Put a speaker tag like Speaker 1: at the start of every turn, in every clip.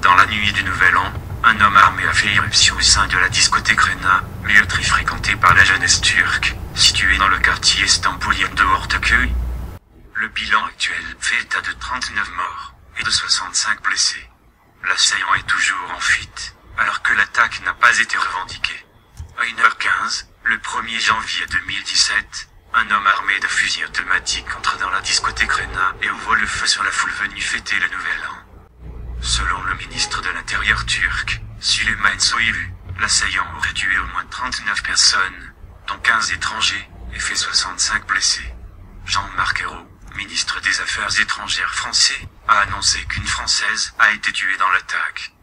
Speaker 1: dans la nuit du Nouvel An, un homme armé a fait irruption au sein de la discothèque Rena, lieu très fréquenté par la jeunesse turque, situé dans le quartier istanbulien de Ortaköy. Le bilan actuel fait état de 39 morts et de 65 blessés. L'assaillant est toujours en fuite, alors que l'attaque n'a pas été revendiquée. À 1h15, le 1er janvier 2017, un homme armé de fusil automatique entre dans la discothèque Rena et ouvre le feu sur la foule venue fêter le Nouvel An. Selon le ministre de l'Intérieur turc, Süleyman Soylu, l'assaillant aurait tué au moins 39 personnes, dont 15 étrangers, et fait 65 blessés. Jean-Marc Ayrault, ministre des Affaires étrangères français, a annoncé qu'une Française a été tuée dans l'attaque.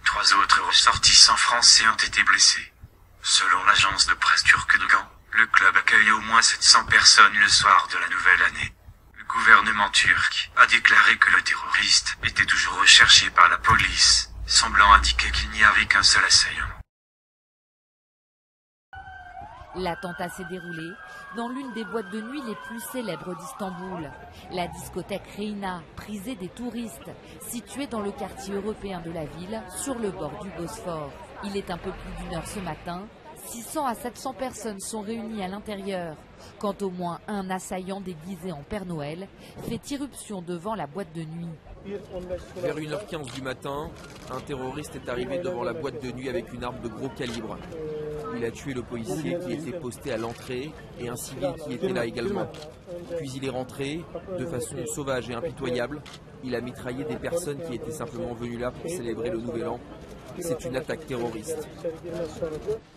Speaker 1: 3 autres ressortissants français ont été blessés. Selon l'agence de presse turque de Gand, le club accueille au moins 700 personnes le soir de la nouvelle année. Le gouvernement turc a déclaré que le terroriste était toujours recherché par la police, semblant indiquer qu'il n'y avait qu'un seul assaillant.
Speaker 2: L'attentat s'est déroulé dans l'une des boîtes de nuit les plus célèbres d'Istanbul, la discothèque Rina, prisée des touristes, située dans le quartier européen de la ville, sur le bord du Bosphore. Il est un peu plus d'1 heure ce matin, 600 à 700 personnes sont réunies à l'intérieur, quand au moins un assaillant déguisé en Père Noël fait irruption devant la boîte de nuit.
Speaker 3: Vers 1h15 du matin, un terroriste est arrivé devant la boîte de nuit avec une arme de gros calibre. Il a tué le policier qui était posté à l'entrée et un civil qui était là également. Puis il est rentré de façon sauvage et impitoyable. Il a mitraillé des personnes qui étaient simplement venues là pour célébrer le Nouvel An. C'est une attaque terroriste.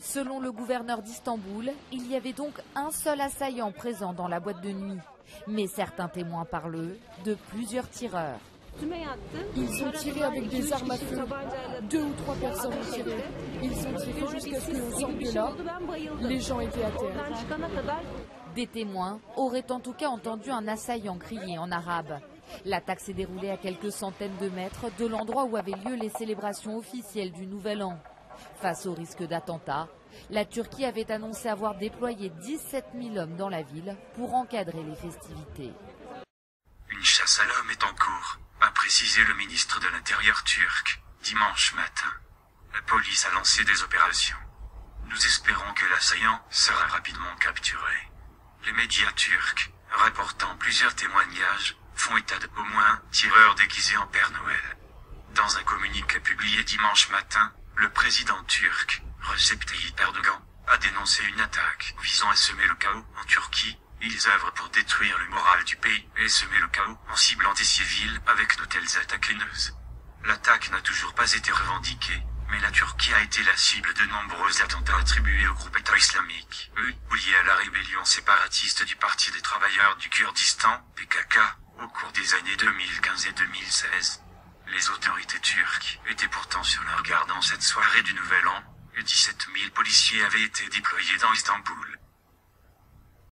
Speaker 2: Selon le gouverneur d'Istanbul, il y avait donc un seul assaillant présent dans la boîte de nuit. Mais certains témoins parlent de plusieurs tireurs.
Speaker 4: Ils ont tiré avec des armes à feu. 2 ou 3 personnes ont tiré. Ils ont tiré jusqu'à ce que l'on sorte de là. Les gens étaient à terre.
Speaker 2: Des témoins auraient en tout cas entendu un assaillant crier en arabe. L'attaque s'est déroulée à quelques centaines de mètres de l'endroit où avaient lieu les célébrations officielles du Nouvel An. Face au risque d'attentat, la Turquie avait annoncé avoir déployé 17 000 hommes dans la ville pour encadrer les festivités.
Speaker 1: Une chasse à l'homme est en cours, a précisé le ministre de l'Intérieur turc, dimanche matin. La police a lancé des opérations. Nous espérons que l'assaillant sera rapidement capturé. Les médias turcs, rapportant plusieurs témoignages, font état d'au moins un tireur déguisé en Père Noël. Dans un communiqué publié dimanche matin, le président turc, Recep Tayyip Erdogan, a dénoncé une attaque visant à semer le chaos en Turquie. Ils œuvrent pour détruire le moral du pays et semer le chaos en ciblant des civils avec de telles attaques haineuses. L'attaque n'a toujours pas été revendiquée, mais la Turquie a été la cible de nombreux attentats attribués au groupe État islamique, eux, ou liés à la rébellion séparatiste du Parti des travailleurs du Kurdistan, PKK, au cours des années 2015 et 2016. Les autorités turques étaient pourtant sur leur garde en cette soirée du Nouvel An, et 17 000 policiers avaient été déployés dans Istanbul.